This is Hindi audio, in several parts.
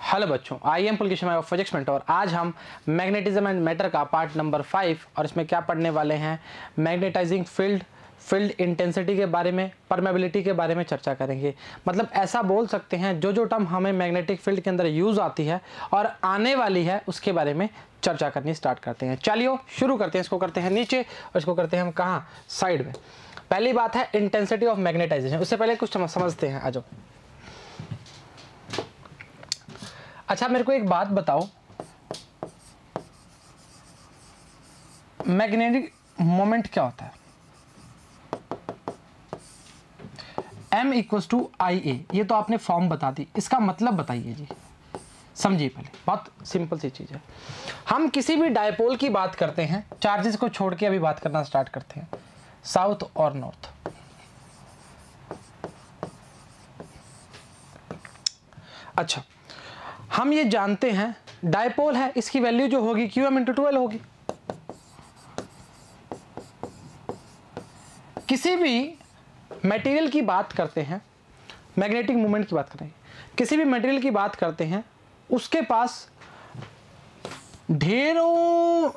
हेलो बच्चों, I am Pulkesh Sharma of physics mentor. आज हम मैग्नेटिज्म एंड मैटर का पार्ट नंबर 5 और इसमें क्या पढ़ने वाले हैं, मैग्नेटाइजिंग फील्ड इंटेंसिटी के बारे में, परमेबिलिटी के बारे में चर्चा करेंगे। मतलब ऐसा बोल सकते हैं जो टर्म हमें मैग्नेटिक फील्ड के अंदर यूज आती है और आने वाली है उसके बारे में चर्चा करनी स्टार्ट करते हैं। चलिए शुरू करते हैं। इसको करते हैं नीचे और इसको करते हैं हम कहाँ, साइड में। पहली बात है इंटेंसिटी ऑफ मैग्नेटाइजेशन। उससे पहले कुछ समझते हैं, आ जाओ। अच्छा मेरे को एक बात बताओ, मैग्नेटिक मोमेंट क्या होता है? M इक्वल्स टू आई ए, ये तो आपने फॉर्म बता दी, इसका मतलब बताइए जी, समझिए पहले। बहुत सिंपल सी चीज है। हम किसी भी डायपोल की बात करते हैं, चार्जेस को छोड़ के अभी बात करना स्टार्ट करते हैं, साउथ और नॉर्थ। अच्छा, हम ये जानते हैं डायपोल है, इसकी वैल्यू जो होगी QM × 2L होगी। किसी भी मटेरियल की बात करते हैं, मैग्नेटिक मोमेंट की बात करें, किसी भी मटेरियल की बात करते हैं, उसके पास ढेरों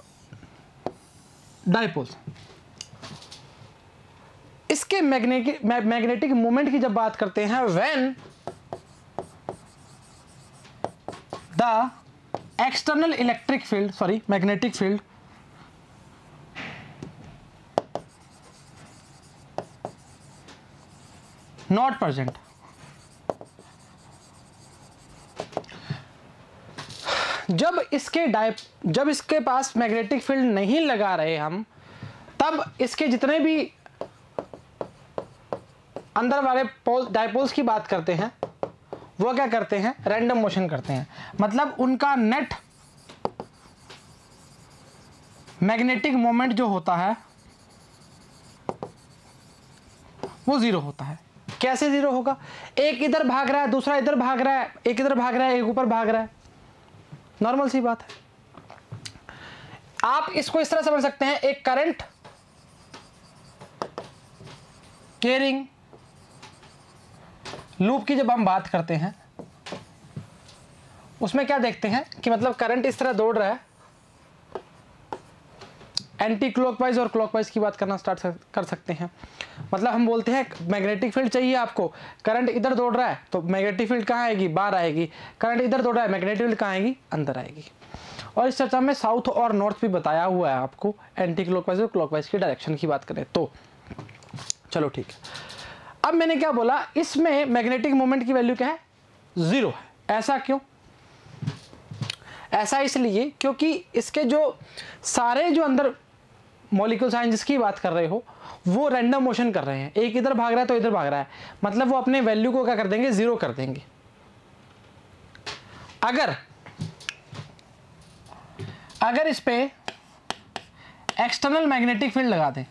डायपोल्स। इसके मैग्नेटिक मोमेंट की जब बात करते हैं, when the external electric field, magnetic field not present, जब इसके पास मैग्नेटिक फील्ड नहीं लगा रहे हम, तब इसके जितने भी अंदर वाले डायपोल्स की बात करते हैं, वो क्या करते हैं, रैंडम मोशन करते हैं। मतलब उनका नेट मैग्नेटिक मोमेंट जो होता है वो जीरो होता है। कैसे जीरो होगा? एक इधर भाग रहा है, दूसरा इधर भाग रहा है, एक इधर भाग रहा है, एक ऊपर भाग रहा है। नॉर्मल सी बात है। आप इसको इस तरह समझ सकते हैं, एक करंट कैरिंग लूप की जब हम बात करते हैं, उसमें क्या देखते हैं कि मतलब करंट इस तरह दौड़ रहा है, एंटी क्लॉकवाइज और क्लॉकवाइज की बात करना स्टार्ट कर सकते हैं। मतलब हम बोलते हैं मैग्नेटिक फील्ड चाहिए आपको, करंट इधर दौड़ रहा है तो मैग्नेटिक फील्ड कहाँ आएगी, बाहर आएगी। करंट इधर दौड़ रहा है, मैग्नेटिक फील्ड कहाँ आएगी, अंदर आएगी। और इस चर्चा में साउथ और नॉर्थ भी बताया हुआ है आपको, एंटी क्लॉकवाइज और क्लॉकवाइज की डायरेक्शन की बात करें तो। चलो ठीक है। अब मैंने क्या बोला, इसमें मैग्नेटिक मोमेंट की वैल्यू क्या है, जीरो है। ऐसा क्यों? ऐसा इसलिए क्योंकि इसके जो सारे जो अंदर मॉलिक्यूल्स हैं जिसकी बात कर रहे हो, वो रैंडम मोशन कर रहे हैं। एक इधर भाग रहा है तो इधर भाग रहा है, मतलब वो अपने वैल्यू को क्या कर देंगे, जीरो कर देंगे। अगर इस पे एक्सटर्नल मैग्नेटिक फील्ड लगा दें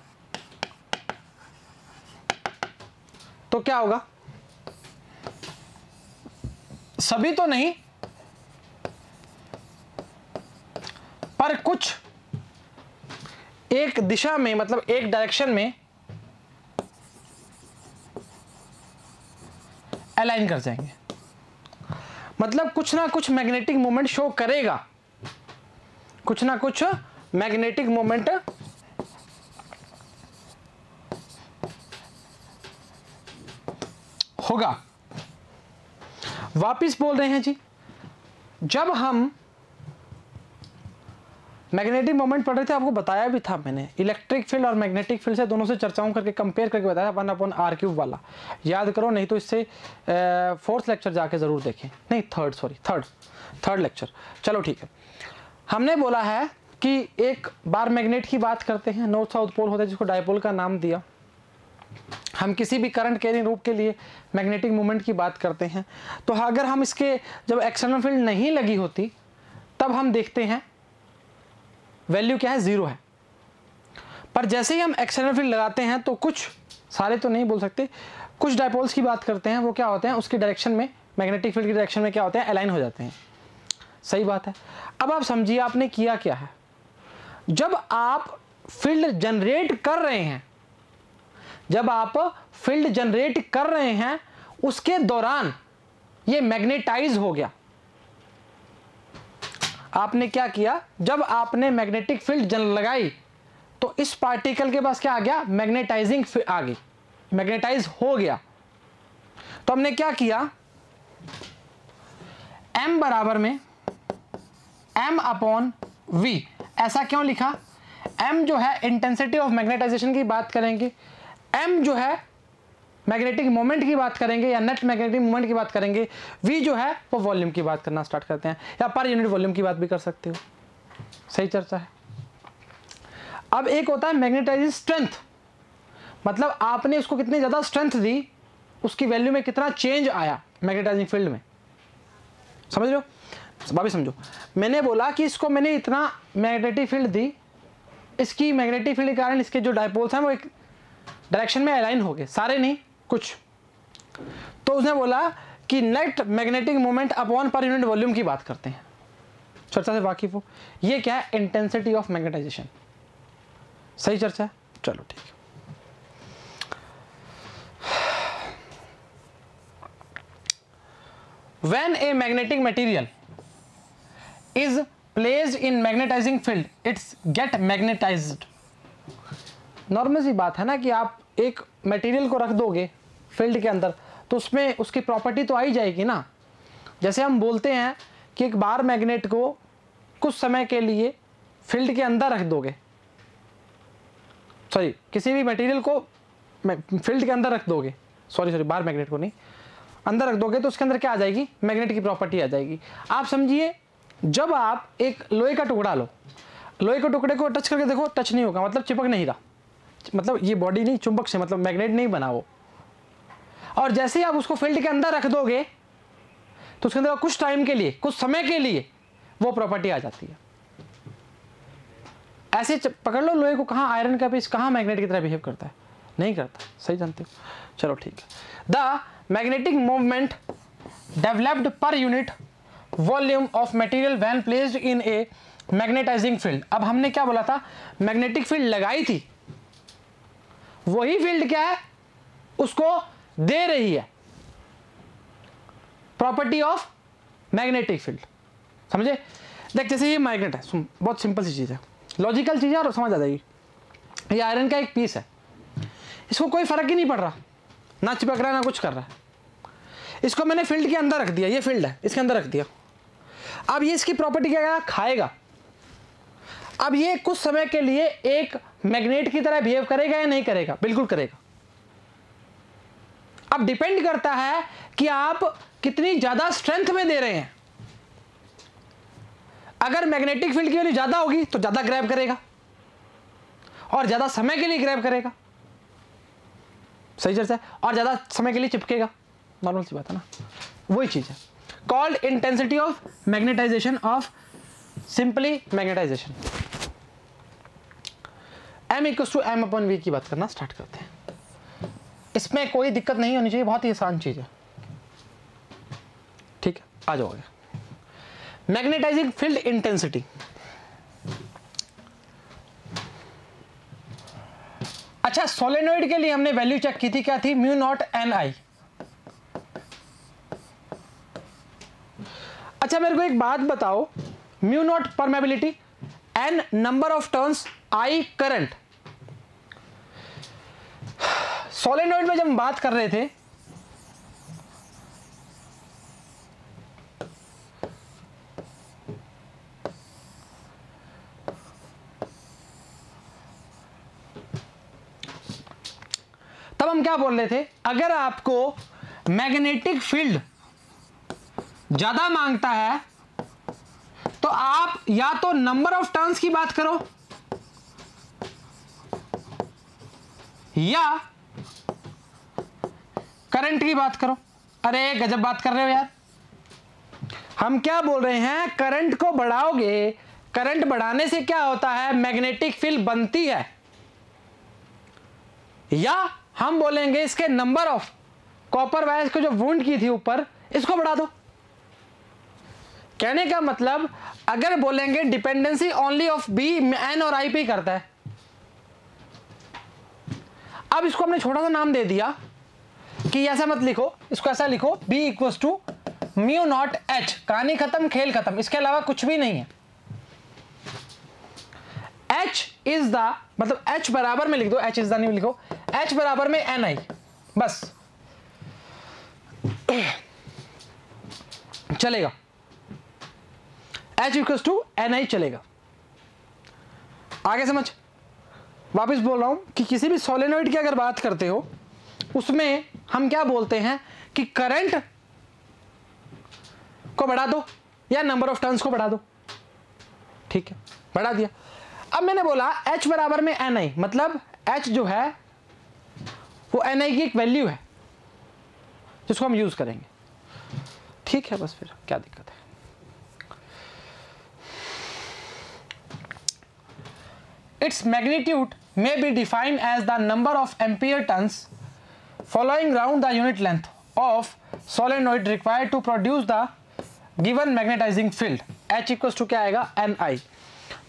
तो क्या होगा? सभी तो नहीं, पर कुछ एक दिशा में, मतलब एक डायरेक्शन में अलाइन कर जाएंगे। मतलब कुछ ना कुछ मैग्नेटिक मोमेंट शो करेगा, कुछ ना कुछ मैग्नेटिक मोमेंट होगा। वापिस बोल रहे हैं जी, जब हम मैग्नेटिक मोमेंट पढ़ रहे थे, आपको बताया भी था मैंने, इलेक्ट्रिक फील्ड और मैग्नेटिक फील्ड से दोनों से चर्चाओं करके कंपेयर करके बताया, 1/r³ वाला। याद करो, नहीं तो इससे 4th लेक्चर जाके जरूर देखें, नहीं थर्ड लेक्चर। चलो ठीक है। हमने बोला है कि एक बार मैग्नेट की बात करते हैं, नॉर्थ साउथ पोल होता है जिसको डायपोल का नाम दिया। हम किसी भी करंट कैरिंग लूप के लिए मैग्नेटिक मोमेंट की बात करते हैं, तो अगर हम इसके जब एक्सटर्नल फील्ड नहीं लगी होती, तब हम देखते हैं वैल्यू क्या है, जीरो है। पर जैसे ही हम एक्सटर्नल फील्ड लगाते हैं तो कुछ, सारे तो नहीं बोल सकते, कुछ डायपोल्स की बात करते हैं, वो क्या होते हैं, उसकी डायरेक्शन में, मैग्नेटिक फील्ड की डायरेक्शन में क्या होते हैं, अलाइन हो जाते हैं। सही बात है। अब आप समझिए आपने किया क्या है। जब आप फील्ड जनरेट कर रहे हैं, जब आप फील्ड जनरेट कर रहे हैं उसके दौरान ये मैग्नेटाइज हो गया, आपने क्या किया, जब आपने मैग्नेटिक फील्ड लगाई तो इस पार्टिकल के पास क्या आ गया, मैग्नेटाइजिंग आ गई, मैग्नेटाइज हो गया। तो हमने क्या किया, m बराबर में m अपॉन v। ऐसा क्यों लिखा, m जो है इंटेंसिटी ऑफ मैग्नेटाइजेशन की बात करेंगे, m जो है मैग्नेटिक मोमेंट की बात करेंगे या नेट मैग्नेटिक मोमेंट की बात करेंगे, v जो है वो वॉल्यूम की बात करना स्टार्ट करते हैं, या पर यूनिट वॉल्यूम की बात भी कर सकते हो। सही चर्चा है। अब एक होता है मैग्नेटाइजिंग स्ट्रेंथ, मतलब आपने उसको कितनी ज़्यादा स्ट्रेंथ दी, उसकी वैल्यू में कितना चेंज आया मैग्नेटाइजिंग फील्ड में। समझ लो, भाभी समझो, मैंने बोला कि इसको मैंने इतना मैग्नेटिक फील्ड दी, इसकी मैग्नेटिक फील्ड के कारण इसके जो डायपोल्स हैं वो एक डायरेक्शन में अलाइन हो गए, सारे नहीं कुछ। तो उसने बोला कि नेट मैग्नेटिक मोमेंट अपॉन पर यूनिट वॉल्यूम की बात करते हैं, चर्चा से वाकिफ हो। ये क्या है, इंटेंसिटी ऑफ मैग्नेटाइजेशन। सही चर्चा है, चलो ठीक है। When a magnetic material is placed in magnetizing field, it's get magnetized। Normal सी बात है ना कि आप एक मटेरियल को रख दोगे फील्ड के अंदर तो उसमें उसकी प्रॉपर्टी तो आ ही जाएगी ना। जैसे हम बोलते हैं कि एक बार मैग्नेट को कुछ समय के लिए फील्ड के अंदर रख दोगे, सॉरी किसी भी मटेरियल को फील्ड के अंदर रख दोगे, सॉरी बार मैग्नेट को नहीं, अंदर रख दोगे तो उसके अंदर क्या आ जाएगी, मैग्नेट की प्रॉपर्टी आ जाएगी। आप समझिए, जब आप एक लोहे का टुकड़ा लो, लोहे के टुकड़े को टच करके देखो, टच नहीं होगा, मतलब चिपक नहीं रहा, मतलब ये बॉडी नहीं चुंबक से, मतलब मैग्नेट नहीं बना वो। और जैसे ही आप उसको फील्ड के अंदर रख दोगे तो उसके अंदर कुछ टाइम के लिए, कुछ समय के लिए वो प्रॉपर्टी आ जाती है। ऐसे पकड़ लो लोहे को, कहाँ आयरन का पीस कहाँ मैग्नेट की तरह बिहेव करता है, नहीं करता। सही जानते हो, चलो ठीक है। The magnetic movement developed per unit volume of material when placed in a magnetizing field. अब हमने क्या बोला था, मैग्नेटिक फील्ड लगाई थी, वही फील्ड क्या है, उसको दे रही है प्रॉपर्टी ऑफ मैग्नेटिक फील्ड। समझे, देख जैसे ये मैग्नेट है, बहुत सिंपल सी चीज है, लॉजिकल चीज है और समझ आ जाएगी। ये आयरन का एक पीस है, इसको कोई फर्क ही नहीं पड़ रहा, ना चिपक रहा है ना कुछ कर रहा है। इसको मैंने फील्ड के अंदर रख दिया, ये फील्ड है इसके अंदर रख दिया। अब ये इसकी प्रॉपर्टी क्या करेगा, खाएगा। अब ये कुछ समय के लिए एक मैग्नेट की तरह बिहेव करेगा या नहीं करेगा, बिल्कुल करेगा। अब डिपेंड करता है कि आप कितनी ज्यादा स्ट्रेंथ में दे रहे हैं। अगर मैग्नेटिक फील्ड की वैल्यू ज्यादा होगी तो ज्यादा ग्रैब करेगा और ज्यादा समय के लिए ग्रैब करेगा। सही चर्चा है, और ज्यादा समय के लिए चिपकेगा, नॉर्मल सी बात है ना, वही चीज है। Called intensity of magnetization of simply magnetization. m equals to m upon v की बात करना स्टार्ट करते हैं। इसमें कोई दिक्कत नहीं होनी चाहिए, बहुत ही आसान चीज है। ठीक है, आ जाओगे। मैग्नेटाइजिंग फील्ड इंटेंसिटी, अच्छा सोलेनोइड के लिए हमने वैल्यू चेक की थी, क्या थी, म्यू नॉट एन आई। अच्छा मेरे को एक बात बताओ, mu naught permeability, N number of turns, I current. Solenoid में जब हम बात कर रहे थे तब हम क्या बोल रहे थे, अगर आपको मैग्नेटिक फील्ड ज्यादा मांगता है तो आप या तो नंबर ऑफ टर्न्स की बात करो या करंट की बात करो। अरे गजब बात कर रहे हो यार, हम क्या बोल रहे हैं, करंट को बढ़ाओगे, करंट बढ़ाने से क्या होता है, मैग्नेटिक फील्ड बनती है, या हम बोलेंगे इसके नंबर ऑफ कॉपर वायर्स को जो वुंड की थी ऊपर, इसको बढ़ा दो। कहने का मतलब अगर बोलेंगे dependency only of B, N और आई पे करता है। अब इसको हमने छोटा सा नाम दे दिया कि ऐसा मत लिखो, इसको ऐसा लिखो, B equals to mu naught H. कहानी खत्म, खेल खत्म, इसके अलावा कुछ भी नहीं है। H इज द, मतलब H बराबर में लिख दो, H इज द नहीं लिखो, H बराबर में Ni, बस चलेगा, H इक्वल्स टू Ni चलेगा। आगे समझ, वापस बोल रहा हूं कि किसी भी सोलेनोइड की अगर बात करते हो उसमें हम क्या बोलते हैं कि करंट को बढ़ा दो या नंबर ऑफ टर्न्स को बढ़ा दो, ठीक है, बढ़ा दिया। अब मैंने बोला H बराबर में Ni, मतलब H जो है वो Ni की एक वैल्यू है जिसको हम यूज करेंगे, ठीक है, बस फिर क्या दिक्कत है। Its magnitude may be defined as the number of ampere turns following round the unit length of solenoid required to produce the given magnetizing field। H equals to क्या आएगा, Ni,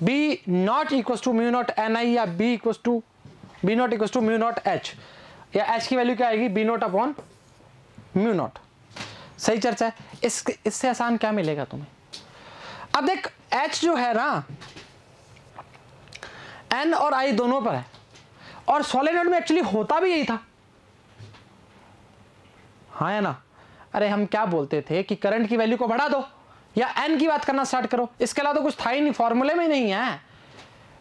B naught equals to mu naught Ni या B equals to B naught equals to mu naught H, या H की वैल्यू क्या आएगी, B naught upon mu naught. सही चर्चा है। इससे आसान क्या मिलेगा तुम्हें। अब देख H जो है ना N और I दोनों पर है, और सोलेनोइड में एक्चुअली होता भी यही था, हाँ है ना। अरे हम क्या बोलते थे कि करंट की वैल्यू को बढ़ा दो या N की बात करना स्टार्ट करो, इसके अलावा तो कुछ था ही नहीं, फॉर्मूले में नहीं है,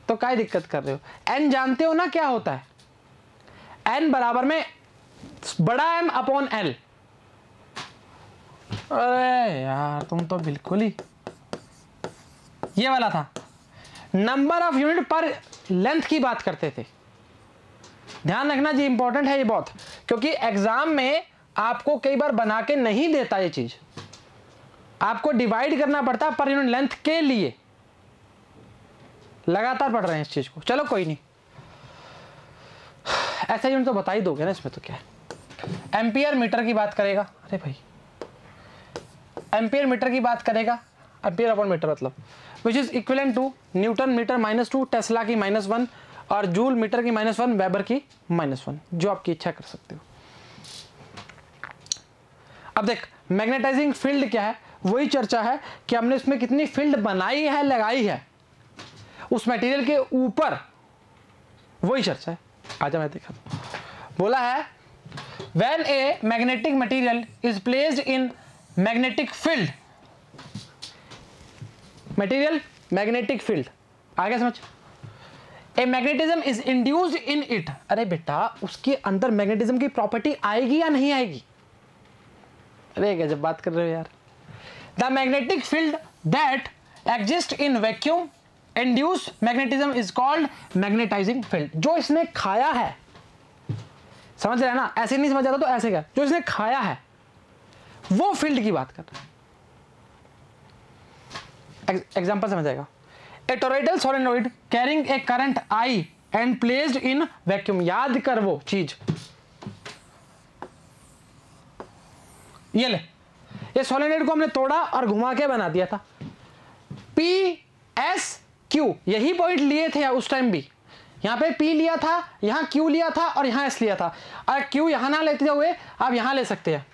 तो क्या दिक्कत कर रहे हो। N जानते हो ना क्या होता है, N बराबर में बड़ा M अपॉन L। अरे यार तुम तो बिल्कुल ही ये वाला था, नंबर ऑफ यूनिट पर लेंथ की बात करते थे। ध्यान रखना जी, इंपॉर्टेंट है ये बहुत, क्योंकि एग्जाम में आपको कई बार बना के नहीं देता ये चीज, आपको डिवाइड करना पड़ता है पर यूनिट लेंथ के लिए। लगातार पढ़ रहे हैं इस चीज को, चलो कोई नहीं, ऐसा यूनिट तो बता ही दोगे ना, इसमें तो क्या है। एम्पियर मीटर की बात करेगा, अरे भाई एम्पियर मीटर की बात करेगा, एम्पियर अपॉन मीटर मतलब which is equivalent to newton metre -2, tesla की -1 और जूल मीटर की -1, वेबर की -1, जो आपकी इच्छा कर सकते हो। अब देख मैग्नेटाइजिंग फील्ड क्या है, वही चर्चा है कि हमने इसमें कितनी फील्ड बनाई है, लगाई है उस मटेरियल के ऊपर, वही चर्चा है। आजा मैं देखा, बोला है when a magnetic material is placed in magnetic field, material magnetic field, आगे समझ, a magnetism is induced in it. अरे बेटा उसके अंदर मैग्नेटिज्म की प्रॉपर्टी आएगी या नहीं आएगी, अरे गजब बात कर रहे हो यार। The magnetic field that exist in vacuum induced magnetism is called magnetizing field. जो इसने खाया है, समझ रहे हैं ना, ऐसे नहीं समझ आता तो ऐसे क्या, जो इसने खाया है वो फील्ड की बात कर रहा है। एग्जांपल समझ आएगा, a toroidal solenoid carrying a current I and placed in vacuum. याद कर वो चीज, ये ले, ये सोलेनोइड को हमने तोड़ा और घुमा के बना दिया था, PSQ यही पॉइंट लिए थे उस टाइम भी, यहां पे P लिया था, यहां Q लिया था और यहां S लिया था। अगर Q यहां ना लेते हुए आप यहां ले सकते हैं,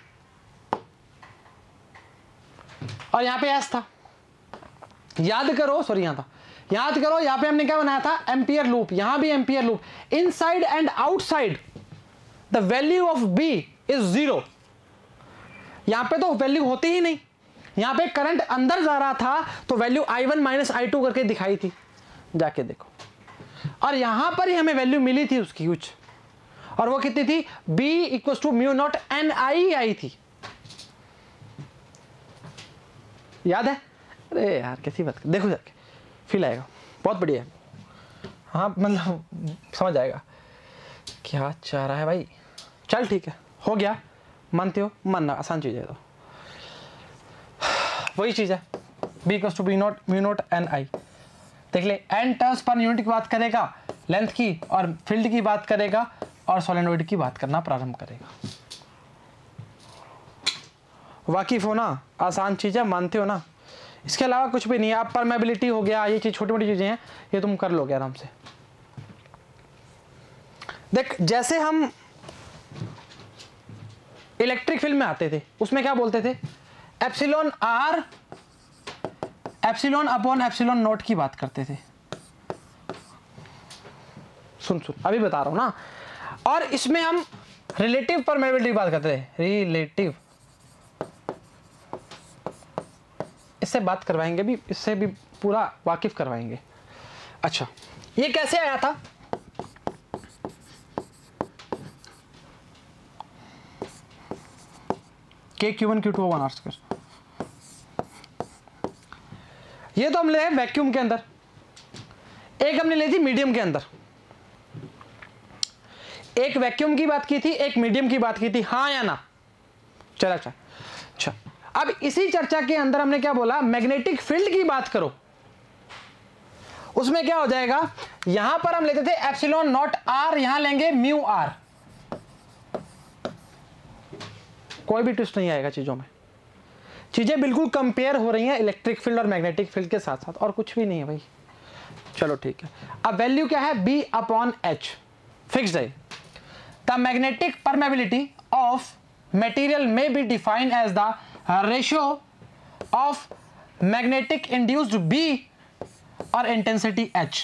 और यहां पे S था, याद करो, सॉरी यहां था, याद करो यहां पे हमने क्या बनाया था, एम्पियर लूप, यहां भी ampere loop, inside and outside the value of B is 0। यहां पे तो वैल्यू होती ही नहीं, यहां पे करंट अंदर जा रहा था तो वैल्यू I1 - I2 करके दिखाई थी, जाके देखो, और यहां पर ही हमें वैल्यू मिली थी उसकी कुछ, और वो कितनी थी, B equals to mu naught Ni I थी, याद है। अरे यार कैसी बात कर, देखो जाके फील आएगा, बहुत बढ़िया है, हाँ मतलब समझ आएगा क्या चाह रहा है भाई। चल ठीक है, हो गया, मानते हो, मानना आसान चीज है, तो वही चीज है, B equals to B naught mu naught Ni। देख ले, N टर्न्स पर यूनिट की बात करेगा, लेंथ की और फील्ड की बात करेगा, और सोलेनोइड की बात करना प्रारंभ करेगा। वाकिफ हो ना, आसान चीज है, मानते हो ना, इसके अलावा कुछ भी नहीं है। अब परमेबिलिटी हो गया, ये चीज छोटी मोटी चीजें हैं, ये तुम कर लोगे आराम से। देख जैसे हम इलेक्ट्रिक फील्ड में आते थे, उसमें क्या बोलते थे, epsilon R epsilon upon epsilon not की बात करते थे, सुन अभी बता रहा हूँ ना। और इसमें हम रिलेटिव परमेबिलिटी की बात करते हैं, रिलेटिव, इससे बात करवाएंगे भी, इससे भी पूरा वाकिफ करवाएंगे। अच्छा, ये कैसे आया था? Q1 Q2 1 R²। ये तो हम ले वैक्यूम के अंदर, एक हमने ली थी मीडियम के अंदर, एक वैक्यूम की बात की थी, एक मीडियम की बात की थी, हाँ या ना? चला अच्छा, अब इसी चर्चा के अंदर हमने क्या बोला, मैग्नेटिक फील्ड की बात करो। उसमें क्या हो जाएगा, यहां पर हम लेते थे एप्सिलॉन नॉट आर, यहां लेंगे म्यू आर। कोई भी ट्विस्ट नहीं आएगा चीजों में, चीजें बिल्कुल कंपेयर हो रही हैं इलेक्ट्रिक फील्ड और मैग्नेटिक फील्ड के साथ साथ, और कुछ भी नहीं है भाई। चलो ठीक है, अब वैल्यू क्या है, B अपॉन H फिक्स्ड है। The magnetic permeability of material में be defined as the ratio of magnetic induced B और इंटेंसिटी H।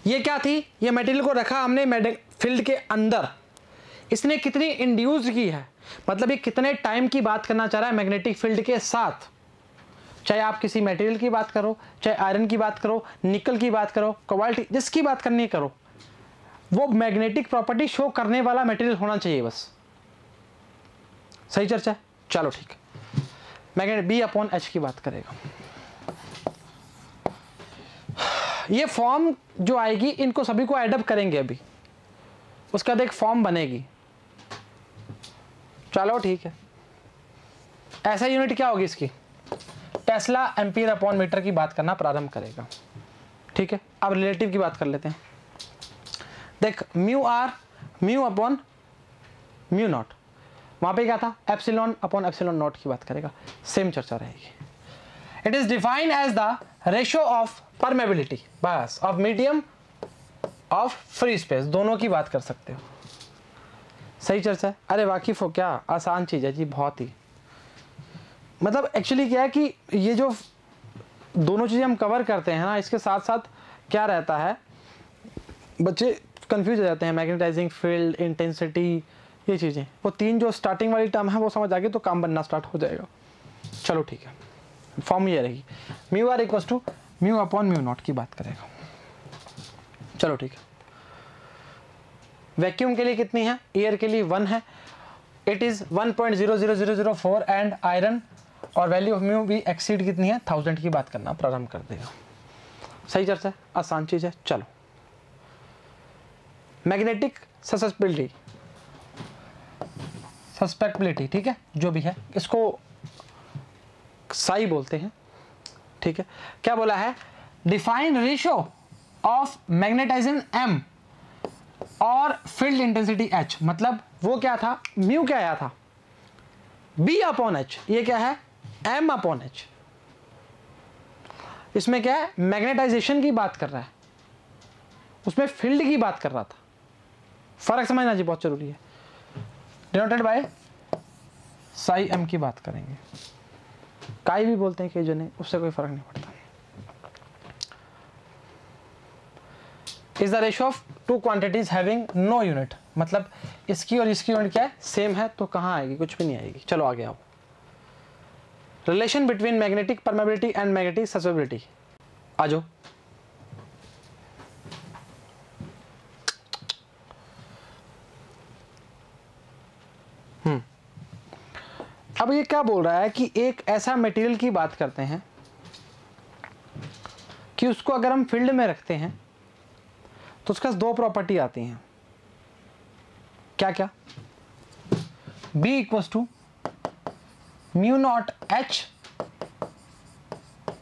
ये क्या थी, ये मटेरियल को रखा हमने फील्ड के अंदर, इसने कितनी इंड्यूस्ड की है, मतलब ये कितने टाइम की बात करना चाह रहा है मैग्नेटिक फील्ड के साथ। चाहे आप किसी मटेरियल की बात करो, चाहे आयरन की बात करो, निकल की बात करो, कोबाल्ट, जिसकी बात करनी करो, वो मैग्नेटिक प्रॉपर्टी शो करने वाला मटेरियल होना चाहिए बस। सही चर्चा है? चलो ठीक है, मैग्नेट B अपॉन H की बात करेगा। ये फॉर्म जो आएगी, इनको सभी को एडअप करेंगे अभी, उसके बाद एक फॉर्म बनेगी। चलो ठीक है, ऐसा यूनिट क्या होगी इसकी, टेस्ला एम्पीयर अपॉन मीटर की बात करना प्रारंभ करेगा। ठीक है, अब रिलेटिव की बात कर लेते हैं। देख, mu R mu upon mu naught, वहां पे क्या था, एप्सिलॉन अपॉन एप्सिलॉन नॉट की बात करेगा, सेम चर्चा रहेगी। It is defined as the ratio of permeability, बस, of medium of free space, दोनों की बात कर सकते हो। सही चर्चा है? अरे वाकिफ हो क्या, आसान चीज है जी, बहुत ही, मतलब एक्चुअली क्या है कि ये जो दोनों चीजें हम कवर करते हैं ना, इसके साथ साथ क्या रहता है, बच्चे कंफ्यूज हो जाते हैं, मैग्नेटाइजिंग फील्ड, इंटेंसिटी, ये चीजें, वो तीन जो स्टार्टिंग वाली टर्म है वो समझ आ गई तो काम बनना स्टार्ट हो जाएगा। चलो ठीक है, फॉर्म ये रहेगी, mu R equal to mu upon mu naught की बात करेगा। चलो ठीक है, वैक्यूम के लिए कितनी है, एयर के लिए 1 है, इट इज 1.00004 एंड आयरन, और वैल्यू ऑफ म्यू भी एक्सीड कितनी है, 1000 की बात करना प्रारंभ कर देगा। सही चर्चा है, आसान चीज है। चलो, मैग्नेटिक सस्पेक्टिबिलिटी, ठीक है, जो भी है, इसको साई बोलते हैं। ठीक है, क्या बोला है, define ratio of magnetization M और फील्ड इंटेंसिटी H, मतलब वो क्या था, म्यू क्या आया था, B अपॉन H, ये क्या है, M अपॉन H। इसमें क्या है, मैग्नेटाइजेशन की बात कर रहा है, उसमें फील्ड की बात कर रहा था। फर्क समझना जी बहुत जरूरी है। डिनोटेड बाय साई M की बात करेंगे, काई भी बोलते हैं कई जने, उससे कोई फर्क नहीं पड़ता। Is the ratio of two quantities having no unit, मतलब इसकी और इसकी यूनिट क्या है, सेम है, तो कहाँ आएगी, कुछ भी नहीं आएगी। चलो आगे आओ, relation between magnetic permeability and magnetic susceptibility, आ जाओ। अब ये क्या बोल रहा है कि एक ऐसा मटेरियल की बात करते हैं कि उसको अगर हम फील्ड में रखते हैं तो उसका दो प्रॉपर्टी आती हैं, क्या क्या, B equals to mu naught H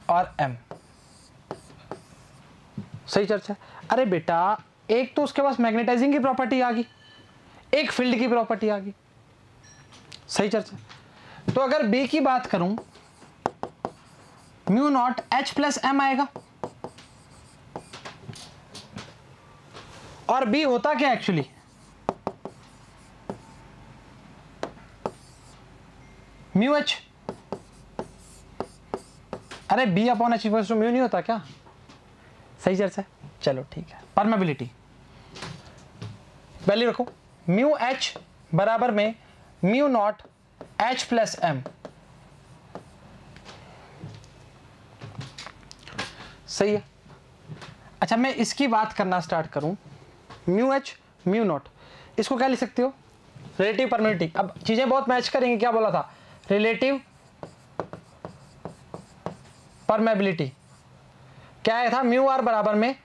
और M। सही चर्चा। अरे बेटा, एक तो उसके पास मैग्नेटाइजिंग की प्रॉपर्टी आ गई, एक फील्ड की प्रॉपर्टी आ गई। सही चर्चा। तो अगर B की बात करूं, mu naught H plus M आएगा, और B होता क्या एक्चुअली, म्यू H। अरे B upon H equals to mu नहीं होता क्या? सही चर्चा है। चलो ठीक है। परमेबिलिटी वैल्यू रखो, म्यू एच बराबर में mu naught H plus M. सही है। अच्छा मैं इसकी बात करना स्टार्ट करूं, म्यू एच म्यू नॉट, इसको क्या लिख सकते हो, रिलेटिव परमेबिलिटी। अब चीजें बहुत मैच करेंगी, क्या बोला था, रिलेटिव परमेबिलिटी क्या है था, म्यू आर बराबर में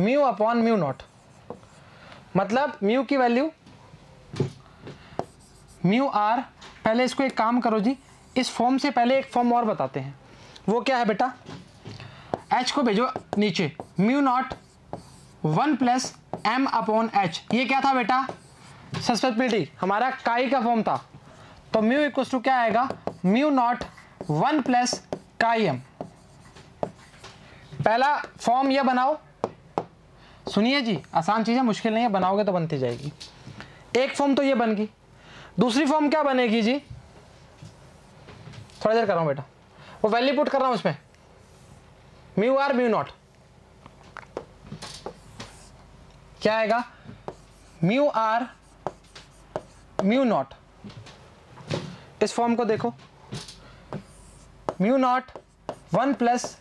म्यू अपॉन म्यू नॉट, मतलब म्यू की वैल्यू म्यू आर। पहले इसको एक काम करो जी, इस फॉर्म से पहले एक फॉर्म और बताते हैं, वो क्या है बेटा, एच को भेजो नीचे, mu naught 1 plus M upon H, ये क्या था बेटा, सस्पेक्टिबिलिटी, हमारा काई का फॉर्म था, तो म्यू इक्वल टू क्या आएगा, mu naught 1 plus chi M. पहला फॉर्म ये बनाओ, सुनिए जी आसान चीज़ है, मुश्किल नहीं है, बनाओगे तो बनती जाएगी। एक फॉर्म तो ये बन गई, दूसरी फॉर्म क्या बनेगी जी, थोड़ा देर कर रहा हूँ बेटा, वो वैल्यू पुट कर रहा हूँ उसमें, म्यू आर म्यू नॉट क्या आएगा, म्यू आर म्यू नॉट, इस फॉर्म को देखो, म्यू नॉट 1 प्लस,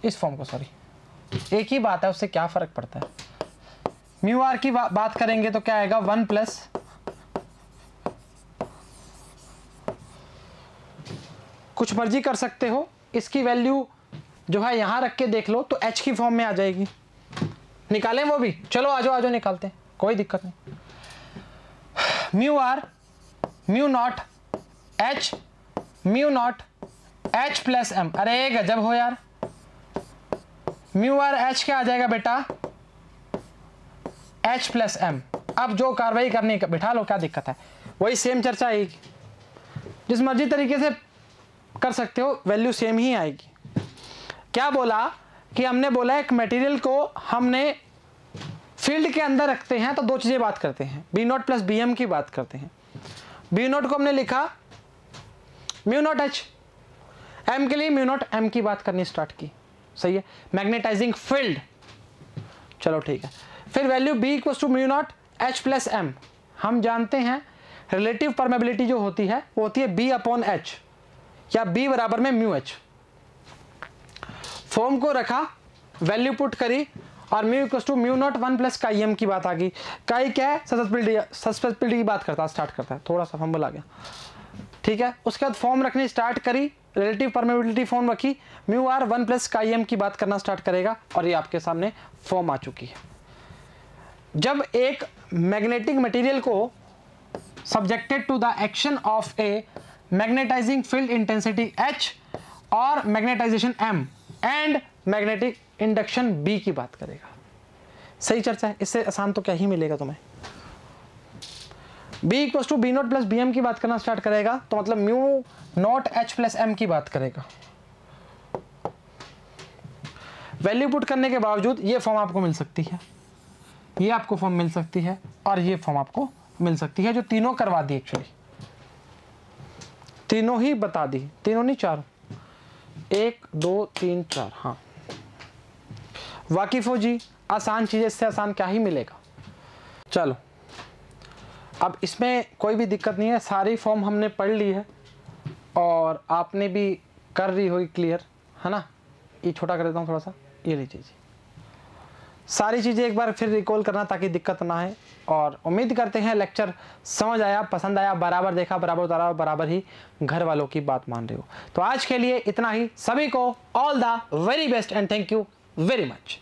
इस फॉर्म को सॉरी, एक ही बात है, उससे क्या फर्क पड़ता है, म्यू आर की बात करेंगे तो क्या आएगा, 1 प्लस कुछ मर्जी कर सकते हो, इसकी वैल्यू जो है यहां रख के देख लो तो एच की फॉर्म में आ जाएगी, निकालें वो भी, चलो आ जाओ निकालते हैं, कोई दिक्कत नहीं, mu R mu naught H mu naught H plus M, अरे गजब हो यार, म्यू आर एच क्या आ जाएगा बेटा, एच प्लस एम। अब जो कार्रवाई करनी है बिठा लो, क्या दिक्कत है, वही सेम चर्चा आएगी, जिस मर्जी तरीके से कर सकते हो, वैल्यू सेम ही आएगी। क्या बोला कि हमने बोला एक मटेरियल को हमने फील्ड के अंदर रखते हैं तो दो चीजें बात करते हैं, B naught plus B M की बात करते हैं। बी नॉट को हमने लिखा म्यू नॉट एच, एम के लिए म्यू नॉट एम की बात करनी स्टार्ट की, सही है, मैग्नेटाइजिंग फील्ड, चलो ठीक है। फिर value B equal to mu naught H plus M, हम जानते हैं रिलेटिव परमेबिलिटी जो होती है वो होती है बी अपॉन एच, या बी बराबर में म्यू एच। फॉर्म को रखा, वैल्यू पुट करी, और mu equal to mu naught 1 plus chi M की बात आ गई। काई क्या है, सस्पेक्टिबिलिटी की बात करता है, स्टार्ट करता है, थोड़ा सा फंबल आ गया, ठीक है। उसके बाद फॉर्म रखनी स्टार्ट करी, रिलेटिव परमेबिलिटी फॉर्म रखी, mu R 1 plus chi M की बात करना स्टार्ट करेगा, और ये आपके सामने फॉर्म आ चुकी है। जब एक मैग्नेटिक मटेरियल को subjected to the action of a magnetizing field intensity H और magnetization M and magnetic induction B की बात करेगा, सही चर्चा है, इससे आसान तो क्या ही मिलेगा तुम्हें। B equal to B naught plus B M की बात करना स्टार्ट करेगा, तो मतलब mu naught H plus M की बात करेगा। वैल्यू पुट करने के बावजूद ये फॉर्म आपको मिल सकती है, ये आपको फॉर्म मिल सकती है, और ये फॉर्म आपको मिल सकती है, जो तीनों करवा दी, एक्चुअली तीनों ही बता दी, तीनों नहीं चार, 1 2 3 4, हाँ वाकिफ हो जी, आसान चीज़, इससे आसान क्या ही मिलेगा। चलो अब इसमें कोई भी दिक्कत नहीं है, सारी फॉर्म हमने पढ़ ली है और आपने भी कर ली होगी क्लियर, है ना। ये छोटा कर देता हूँ थोड़ा सा, ये लीजिए जी, सारी चीज़ें एक बार फिर रिकॉल करना ताकि दिक्कत ना है, और उम्मीद करते हैं लेक्चर समझ आया, पसंद आया, बराबर देखा, बराबर उतारा, बराबर ही घर वालों की बात मान रहे हो। तो आज के लिए इतना ही, सभी को all the very best and thank you very much.